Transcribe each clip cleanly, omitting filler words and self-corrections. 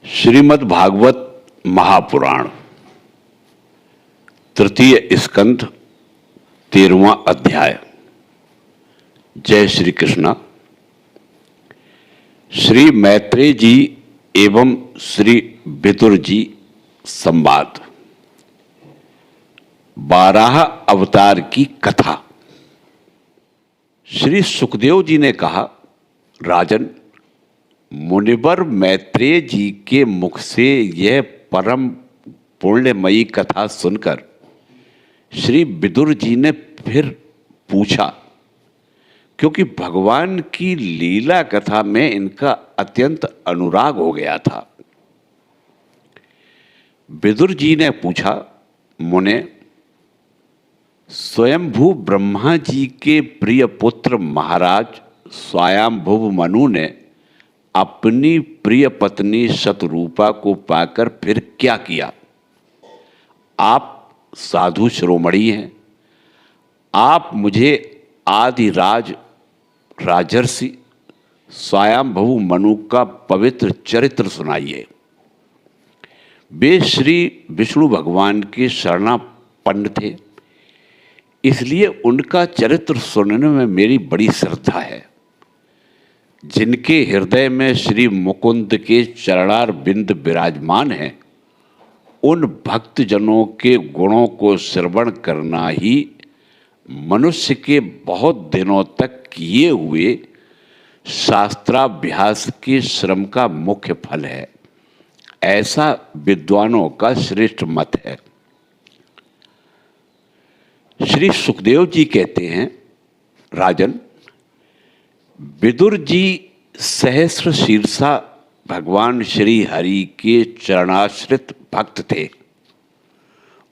श्रीमद् भागवत महापुराण तृतीय स्कंध 13वां अध्याय। जय श्री कृष्ण। श्री मैत्रेय जी एवं श्री विदुर जी संवाद। 12 अवतार की कथा। श्री सुखदेव जी ने कहा, राजन, मुनिवर मैत्रेय जी के मुख से यह परम पुण्यमयी कथा सुनकर श्री विदुर जी ने फिर पूछा, क्योंकि भगवान की लीला कथा में इनका अत्यंत अनुराग हो गया था। विदुर जी ने पूछा, मुने, स्वयंभू ब्रह्मा जी के प्रिय पुत्र महाराज स्वयंभुव मनु ने अपनी प्रिय पत्नी शतरूपा को पाकर फिर क्या किया? आप साधु शिरोमणि हैं, आप मुझे आदिराज राजर्षि स्वयंभुव मनु का पवित्र चरित्र सुनाइए। वे श्री विष्णु भगवान के शरणापन्न थे, इसलिए उनका चरित्र सुनने में मेरी बड़ी श्रद्धा है। जिनके हृदय में श्री मुकुंद के चरणार बिंद विराजमान हैं, उन भक्तजनों के गुणों को श्रवण करना ही मनुष्य के बहुत दिनों तक किए हुए शास्त्राभ्यास के श्रम का मुख्य फल है, ऐसा विद्वानों का श्रेष्ठ मत है। श्री सुखदेव जी कहते हैं, राजन, विदुर जी सहस्र शीर्षा भगवान श्री हरि के चरणाश्रित भक्त थे।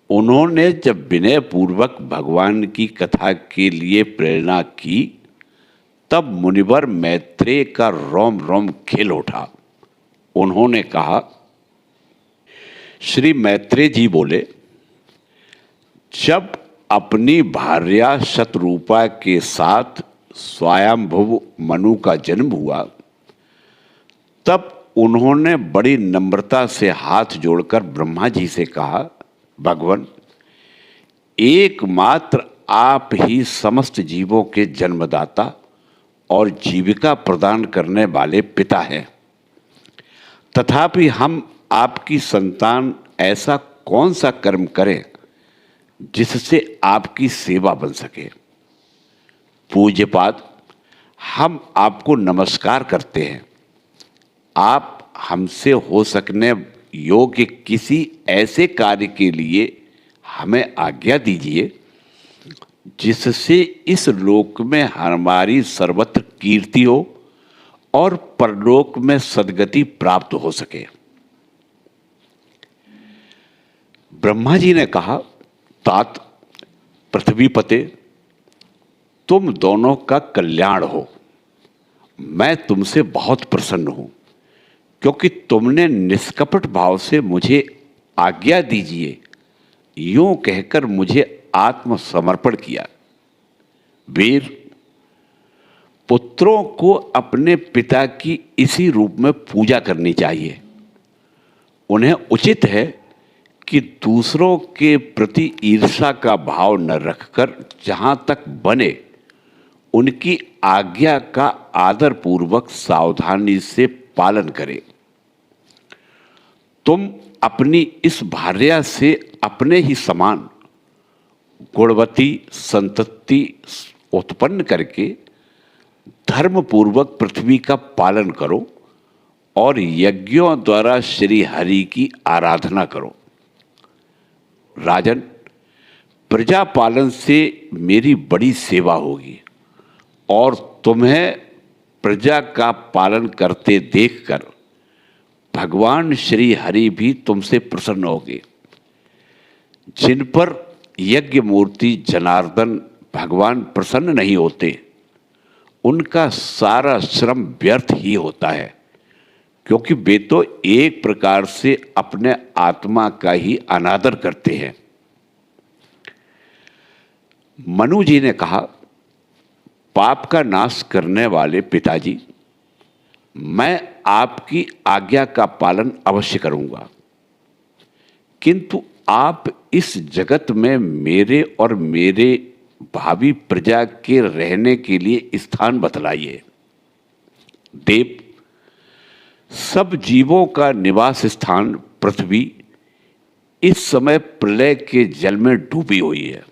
उन्होंने जब विनय पूर्वक भगवान की कथा के लिए प्रेरणा की, तब मुनिवर मैत्रेय का रोम रोम खिल उठा। उन्होंने कहा, श्री मैत्रेय जी बोले, जब अपनी भार्या शतरूपा के साथ स्वयंभुव मनु का जन्म हुआ, तब उन्होंने बड़ी नम्रता से हाथ जोड़कर ब्रह्मा जी से कहा, भगवान, एकमात्र आप ही समस्त जीवों के जन्मदाता और जीविका प्रदान करने वाले पिता हैं। तथापि हम आपकी संतान ऐसा कौन सा कर्म करें जिससे आपकी सेवा बन सके? पूज्यपाद, हम आपको नमस्कार करते हैं। आप हमसे हो सकने योग्य किसी ऐसे कार्य के लिए हमें आज्ञा दीजिए जिससे इस लोक में हमारी सर्वत्र कीर्ति हो और परलोक में सद्गति प्राप्त हो सके। ब्रह्मा जी ने कहा, तात, पृथ्वीपते, तुम दोनों का कल्याण हो। मैं तुमसे बहुत प्रसन्न हूं, क्योंकि तुमने निष्कपट भाव से मुझे आज्ञा दीजिए यूं कहकर मुझे आत्मसमर्पण किया। वीर, पुत्रों को अपने पिता की इसी रूप में पूजा करनी चाहिए। उन्हें उचित है कि दूसरों के प्रति ईर्ष्या का भाव न रखकर जहां तक बने उनकी आज्ञा का आदर पूर्वक सावधानी से पालन करें। तुम अपनी इस भार्या से अपने ही समान गुणवती संतति उत्पन्न करके धर्म पूर्वक पृथ्वी का पालन करो और यज्ञों द्वारा श्री हरि की आराधना करो। राजन, प्रजा पालन से मेरी बड़ी सेवा होगी और तुम्हें प्रजा का पालन करते देखकर भगवान श्री हरि भी तुमसे प्रसन्न होंगे। जिन पर यज्ञ मूर्ति जनार्दन भगवान प्रसन्न नहीं होते, उनका सारा श्रम व्यर्थ ही होता है, क्योंकि वे तो एक प्रकार से अपने आत्मा का ही अनादर करते हैं। मनु जी ने कहा, पाप का नाश करने वाले पिताजी, मैं आपकी आज्ञा का पालन अवश्य करूंगा, किंतु आप इस जगत में मेरे और मेरे भावी प्रजा के रहने के लिए स्थान बतलाइए। देव, सब जीवों का निवास स्थान पृथ्वी इस समय प्रलय के जल में डूबी हुई है।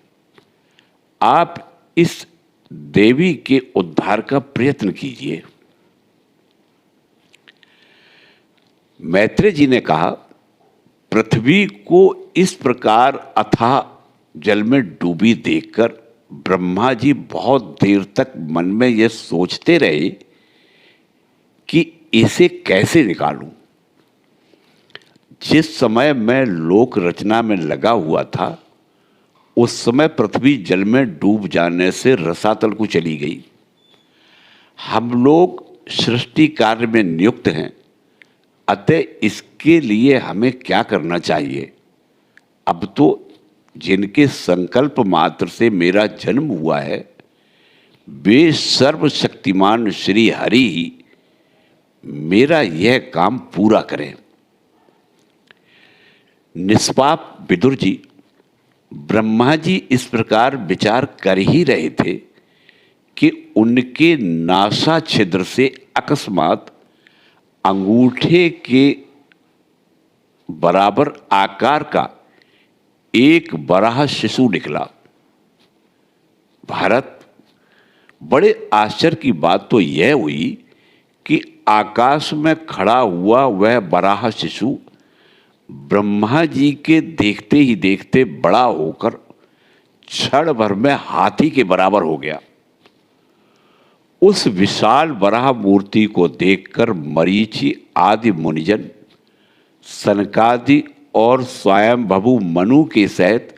आप इस देवी के उद्धार का प्रयत्न कीजिए। मैत्रेय जी ने कहा, पृथ्वी को इस प्रकार अथाह जल में डूबी देखकर ब्रह्मा जी बहुत देर तक मन में यह सोचते रहे कि इसे कैसे निकालूं। जिस समय मैं लोक रचना में लगा हुआ था, उस समय पृथ्वी जल में डूब जाने से रसातल को चली गई। हम लोग सृष्टि कार्य में नियुक्त हैं, अतः इसके लिए हमें क्या करना चाहिए? अब तो जिनके संकल्प मात्र से मेरा जन्म हुआ है, वे सर्वशक्तिमान श्री हरि ही मेरा यह काम पूरा करें। निष्पाप विदुर जी, ब्रह्मा जी इस प्रकार विचार कर ही रहे थे कि उनके नासा छिद्र से अकस्मात अंगूठे के बराबर आकार का एक बराह शिशु निकला। भारत, बड़े आश्चर्य की बात तो यह हुई कि आकाश में खड़ा हुआ वह बराह शिशु ब्रह्मा जी के देखते ही देखते बड़ा होकर क्षण भर में हाथी के बराबर हो गया। उस विशाल बराह मूर्ति को देखकर मरीचि आदि मुनिजन, सनकादि और स्वयंभू मनु के सहित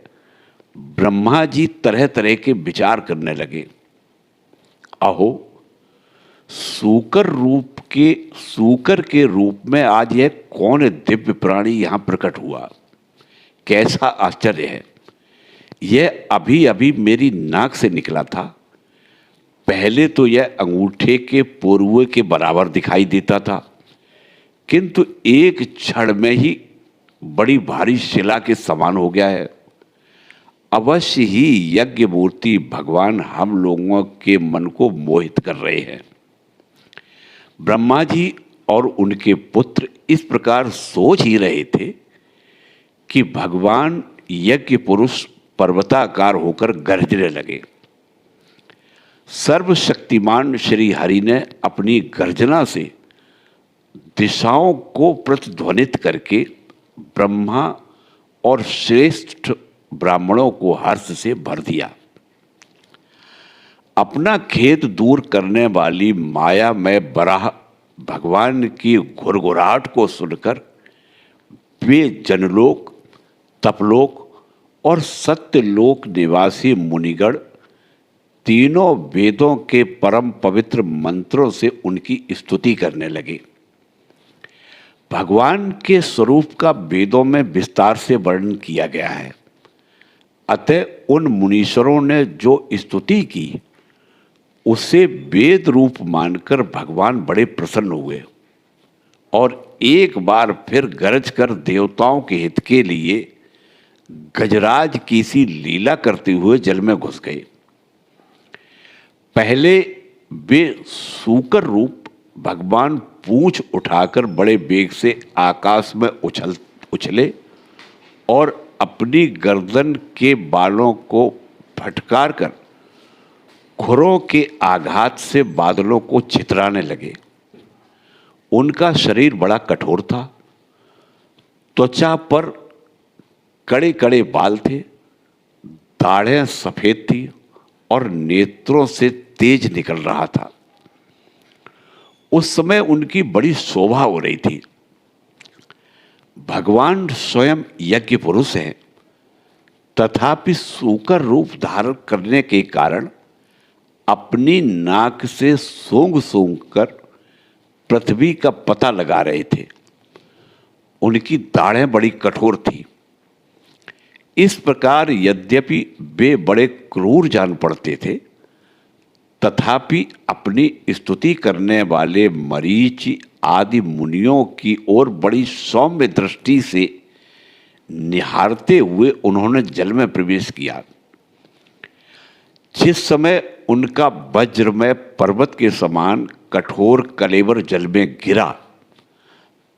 ब्रह्मा जी तरह तरह के विचार करने लगे। अहो, सूकर के रूप में आज यह कौन दिव्य प्राणी यहां प्रकट हुआ? कैसा आश्चर्य है! यह अभी अभी मेरी नाक से निकला था। पहले तो यह अंगूठे के पोरुए के बराबर दिखाई देता था, किंतु एक क्षण में ही बड़ी भारी शिला के समान हो गया है। अवश्य ही यज्ञ मूर्ति भगवान हम लोगों के मन को मोहित कर रहे हैं। ब्रह्मा जी और उनके पुत्र इस प्रकार सोच ही रहे थे कि भगवान यज्ञ पुरुष पर्वताकार होकर गरजने लगे। सर्वशक्तिमान श्री हरि ने अपनी गर्जना से दिशाओं को प्रतिध्वनित करके ब्रह्मा और श्रेष्ठ ब्राह्मणों को हर्ष से भर दिया। अपना खेद दूर करने वाली माया में बराह भगवान की घुरघुराहट को सुनकर वे जनलोक, तपलोक और सत्यलोक निवासी मुनिगण तीनों वेदों के परम पवित्र मंत्रों से उनकी स्तुति करने लगे। भगवान के स्वरूप का वेदों में विस्तार से वर्णन किया गया है, अतः उन मुनीश्वरों ने जो स्तुति की उसे वेद रूप मानकर भगवान बड़े प्रसन्न हुए और एक बार फिर गरज कर देवताओं के हित के लिए गजराज की सी लीला करते हुए जल में घुस गए। पहले वे सूकर रूप भगवान पूंछ उठाकर बड़े वेग से आकाश में उछले और अपनी गर्दन के बालों को फटकार कर खुरों के आघात से बादलों को छितराने लगे। उनका शरीर बड़ा कठोर था, त्वचा पर कड़े कड़े बाल थे, दाढ़ें सफेद थी और नेत्रों से तेज निकल रहा था। उस समय उनकी बड़ी शोभा हो रही थी। भगवान स्वयं यज्ञ पुरुष हैं, तथापि सूकर रूप धारण करने के कारण अपनी नाक से सूंघ सूंघ कर पृथ्वी का पता लगा रहे थे। उनकी दाढ़ें बड़ी कठोर थी। इस प्रकार यद्यपि वे बड़े क्रूर जान पड़ते थे, तथापि अपनी स्तुति करने वाले मरीचि आदि मुनियों की ओर बड़ी सौम्य दृष्टि से निहारते हुए उन्होंने जल में प्रवेश किया। जिस समय उनका वज्रमय पर्वत के समान कठोर कलेवर जल में गिरा,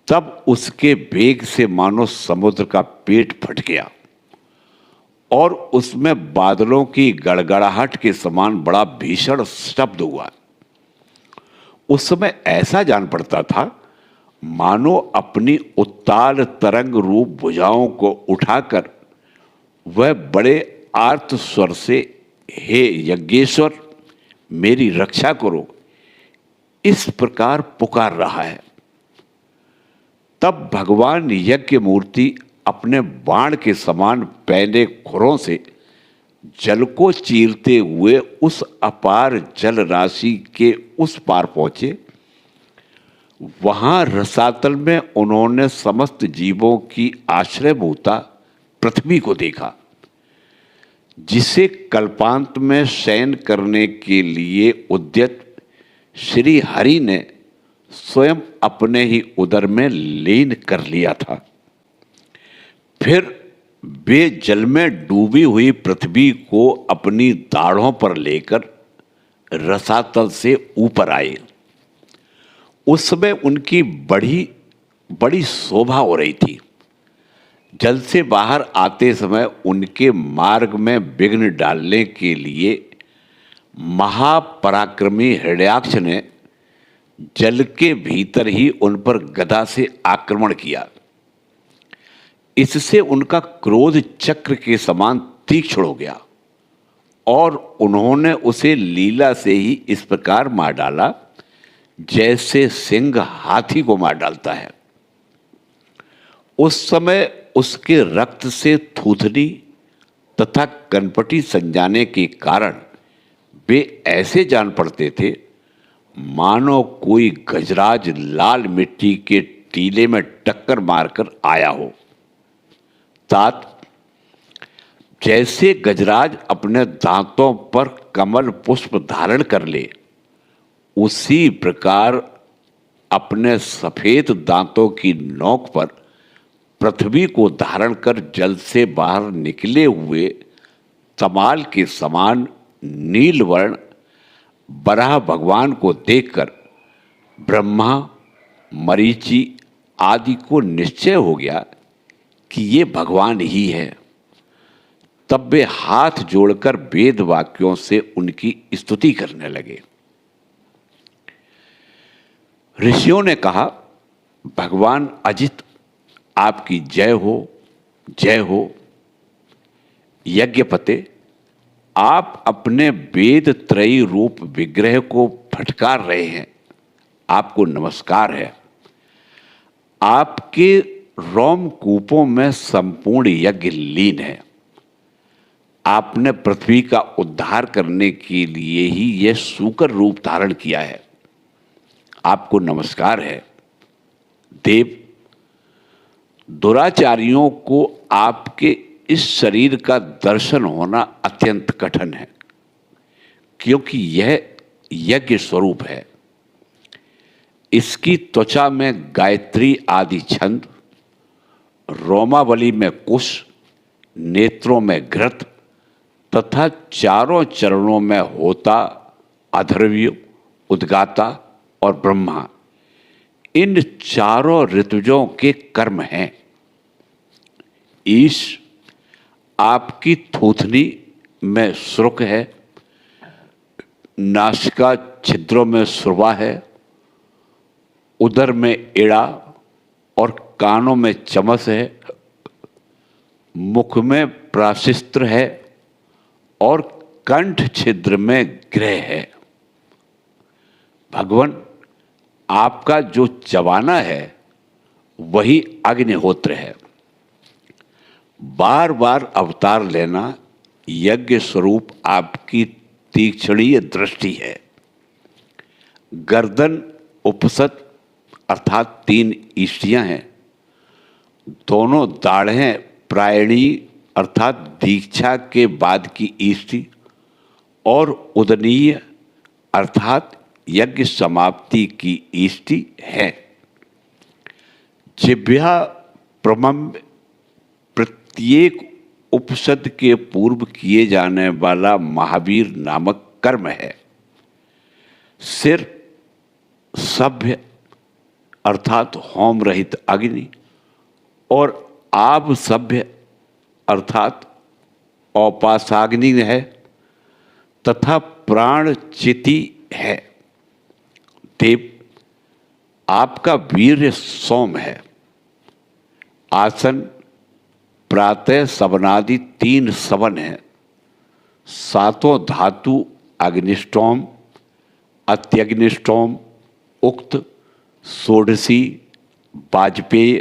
तब उसके वेग से मानो समुद्र का पेट फट गया और उसमें बादलों की गड़गड़ाहट के समान बड़ा भीषण शब्द हुआ। उस समय ऐसा जान पड़ता था मानो अपनी उत्ताल तरंग रूप भुजाओं को उठाकर वह बड़े आर्त स्वर से, हे यज्ञेश्वर मेरी रक्षा करो, इस प्रकार पुकार रहा है। तब भगवान यज्ञ मूर्ति अपने बाण के समान पैने खुरों से जल को चीरते हुए उस अपार जल राशि के उस पार पहुंचे। वहां रसातल में उन्होंने समस्त जीवों की आश्रयभूता पृथ्वी को देखा, जिसे कल्पांत में शयन करने के लिए उद्यत श्री हरि ने स्वयं अपने ही उदर में लीन कर लिया था। फिर वे जल में डूबी हुई पृथ्वी को अपनी दाढ़ों पर लेकर रसातल से ऊपर आए। उस समय उनकी बड़ी शोभा हो रही थी। जल से बाहर आते समय उनके मार्ग में विघ्न डालने के लिए महापराक्रमी हृदयाक्ष ने जल के भीतर ही उन पर गदा से आक्रमण किया। इससे उनका क्रोध चक्र के समान तीक्ष्ण हो गया और उन्होंने उसे लीला से ही इस प्रकार मार डाला जैसे सिंह हाथी को मार डालता है। उस समय उसके रक्त से थूथनी तथा कनपटी संजाने के कारण वे ऐसे जान पड़ते थे मानो कोई गजराज लाल मिट्टी के टीले में टक्कर मारकर आया हो। तात, जैसे गजराज अपने दांतों पर कमल पुष्प धारण कर ले, उसी प्रकार अपने सफेद दांतों की नोक पर पृथ्वी को धारण कर जल से बाहर निकले हुए तमाल के समान नील वर्ण बराह भगवान को देखकर ब्रह्मा, मरीचि आदि को निश्चय हो गया कि ये भगवान ही है। तब वे हाथ जोड़कर वेद वाक्यों से उनकी स्तुति करने लगे। ऋषियों ने कहा, भगवान अजित आपकी जय हो, जय हो। यज्ञपते, आप अपने वेद त्रयी रूप विग्रह को फटकार रहे हैं, आपको नमस्कार है। आपके रोमकूपों में संपूर्ण यज्ञ लीन है। आपने पृथ्वी का उद्धार करने के लिए ही यह सूकर रूप धारण किया है, आपको नमस्कार है। देव, दुराचारियों को आपके इस शरीर का दर्शन होना अत्यंत कठिन है, क्योंकि यह यज्ञ स्वरूप है। इसकी त्वचा में गायत्री आदि छंद, रोमावली में कुश, नेत्रों में घृत तथा चारों चरणों में होता, अधर्व्य, उद्गाता और ब्रह्मा, इन चारों ऋतुजों के कर्म हैं। ईश, आपकी थूथनी में श्रुक है, नासिका छिद्रों में सुरवा है, उदर में एड़ा और कानों में चमस है, मुख में प्राशिस्त्र है और कंठ छिद्र में ग्रह है। भगवान, आपका जो जवाना है वही अग्निहोत्र है। बार बार अवतार लेना यज्ञ स्वरूप आपकी तीक्ष्णीय दृष्टि है। गर्दन उपसत अर्थात 3 ईष्टियां हैं। दोनों दाढ़ें प्रायणी अर्थात दीक्षा के बाद की ईष्टि और उदनीय अर्थात यज्ञ समाप्ति की इष्टि है। जिह्वा प्रमम्य प्रत्येक उपसद के पूर्व किए जाने वाला महावीर नामक कर्म है। सिर सभ्य अर्थात होम रहित अग्नि और आब सभ्य अर्थात औपासाग्नि है तथा प्राण चिति है। देव, आपका वीर्य सोम है। आसन प्रातः सवनादि 3 सवन है। 7 धातु अग्निष्टोम, अत्यग्निष्टोम, उक्त, षोडशी, वाजपेय,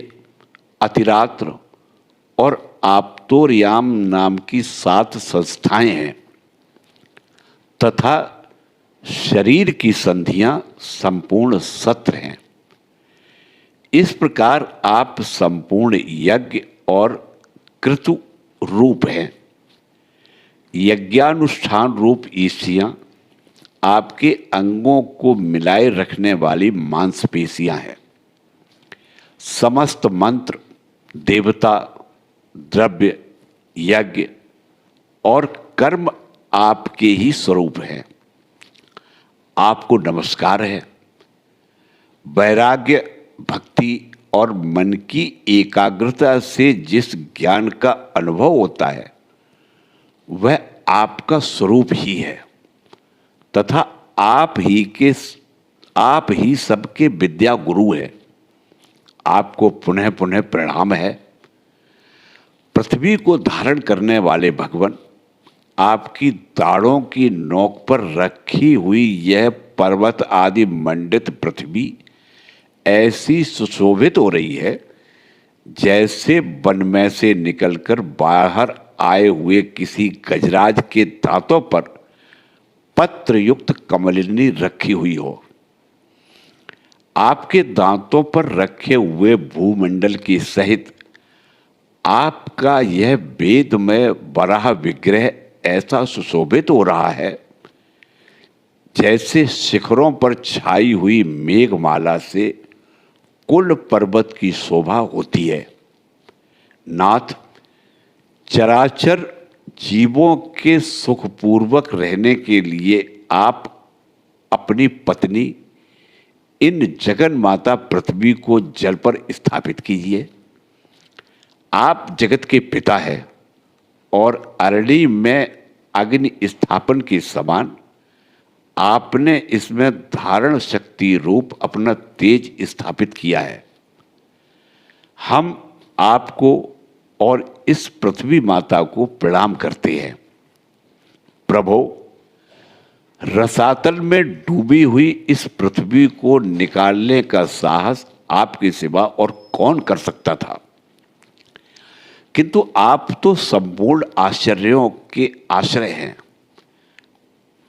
अतिरात्र और आप्तोर्याम नाम की 7 संस्थाएं हैं तथा शरीर की संधियां संपूर्ण सत्र हैं। इस प्रकार आप संपूर्ण यज्ञ और क्रतु रूप हैं। यज्ञानुष्ठान रूप ईष्टियां आपके अंगों को मिलाए रखने वाली मांसपेशियां हैं। समस्त मंत्र, देवता, द्रव्य, यज्ञ और कर्म आपके ही स्वरूप हैं। आपको नमस्कार है। वैराग्य, भक्ति और मन की एकाग्रता से जिस ज्ञान का अनुभव होता है वह आपका स्वरूप ही है तथा आप ही सबके विद्या गुरु है। आपको पुनः पुनः प्रणाम है। पृथ्वी को धारण करने वाले भगवान, आपकी दाढ़ों की नोक पर रखी हुई यह पर्वत आदि मंडित पृथ्वी ऐसी सुशोभित हो रही है जैसे वन में से निकलकर बाहर आए हुए किसी गजराज के दांतों पर पत्र युक्त कमलिनी रखी हुई हो। आपके दांतों पर रखे हुए भूमंडल के सहित आपका यह वेदमय वराह विग्रह ऐसा सुशोभित हो रहा है जैसे शिखरों पर छाई हुई मेघमाला से कुल पर्वत की शोभा होती है। नाथ, चराचर जीवों के सुखपूर्वक रहने के लिए आप अपनी पत्नी इन जगन माता पृथ्वी को जल पर स्थापित कीजिए। आप जगत के पिता हैं और अरणी में अग्नि स्थापन के समान आपने इसमें धारण शक्ति रूप अपना तेज स्थापित किया है। हम आपको और इस पृथ्वी माता को प्रणाम करते हैं। प्रभो, रसातल में डूबी हुई इस पृथ्वी को निकालने का साहस आपके सिवा और कौन कर सकता था? किंतु आप तो संपूर्ण आश्चर्यों के आश्रय हैं।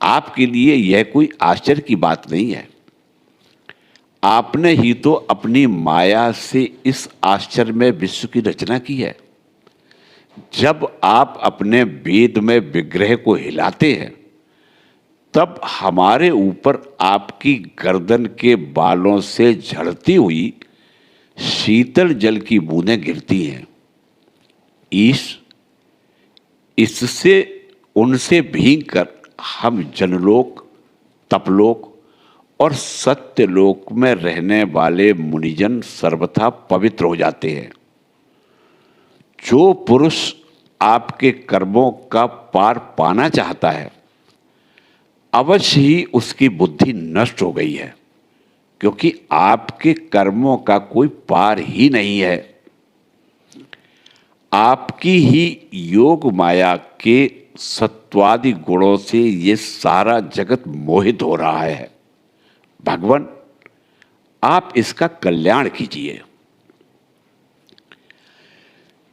आपके लिए यह कोई आश्चर्य की बात नहीं है। आपने ही तो अपनी माया से इस आश्चर्यमय विश्व की रचना की है। जब आप अपने वेद में विग्रह को हिलाते हैं तब हमारे ऊपर आपकी गर्दन के बालों से झड़ती हुई शीतल जल की बूंदें गिरती हैं। इससे उनसे भींगकर हम जनलोक, तपलोक और सत्यलोक में रहने वाले मुनिजन सर्वथा पवित्र हो जाते हैं। जो पुरुष आपके कर्मों का पार पाना चाहता है अवश्य ही उसकी बुद्धि नष्ट हो गई है, क्योंकि आपके कर्मों का कोई पार ही नहीं है। आपकी ही योग माया के सत्वादि गुणों से ये सारा जगत मोहित हो रहा है। भगवान, आप इसका कल्याण कीजिए।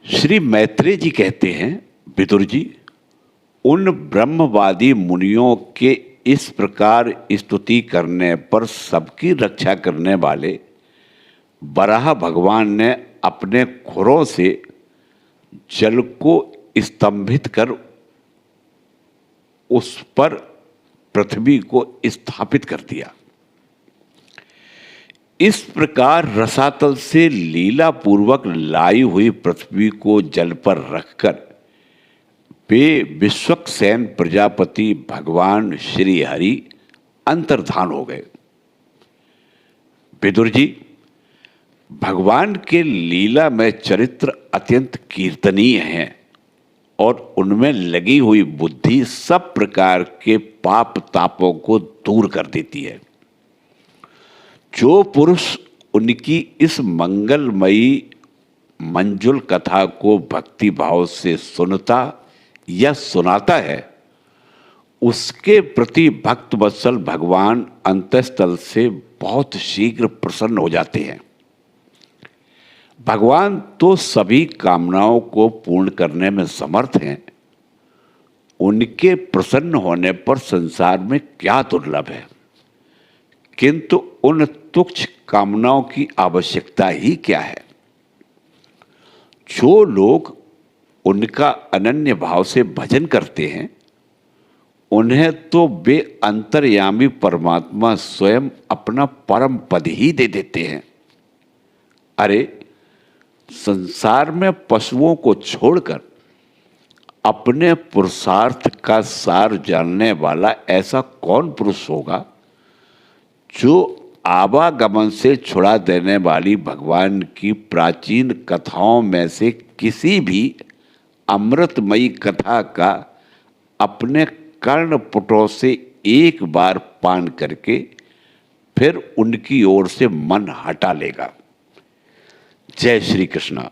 श्री मैत्रेय जी कहते हैं, विदुर जी, उन ब्रह्मवादी मुनियों के इस प्रकार स्तुति करने पर सबकी रक्षा करने वाले वराह भगवान ने अपने खुरों से जल को स्तंभित कर उस पर पृथ्वी को स्थापित कर दिया। इस प्रकार रसातल से लीला पूर्वक लाई हुई पृथ्वी को जल पर रखकर वे विश्वक्सेन प्रजापति भगवान श्री हरि अंतर्धान हो गए। विदुर जी, भगवान के लीला में चरित्र अत्यंत कीर्तनीय हैं और उनमें लगी हुई बुद्धि सब प्रकार के पाप तापों को दूर कर देती है। जो पुरुष उनकी इस मंगलमयी मंजुल कथा को भक्ति भाव से सुनता या सुनाता है, उसके प्रति भक्त वत्सल भगवान अंतःस्थल से बहुत शीघ्र प्रसन्न हो जाते हैं। भगवान तो सभी कामनाओं को पूर्ण करने में समर्थ हैं। उनके प्रसन्न होने पर संसार में क्या दुर्लभ है, किंतु उन तुच्छ कामनाओं की आवश्यकता ही क्या है। जो लोग उनका अनन्य भाव से भजन करते हैं, उन्हें तो वे अंतर्यामी परमात्मा स्वयं अपना परम पद ही दे देते हैं। अरे, संसार में पशुओं को छोड़कर अपने पुरुषार्थ का सार जानने वाला ऐसा कौन पुरुष होगा जो आवागमन से छुड़ा देने वाली भगवान की प्राचीन कथाओं में से किसी भी अमृतमयी कथा का अपने कर्णपुटों से एक बार पान करके फिर उनकी ओर से मन हटा लेगा। जय श्री कृष्ण।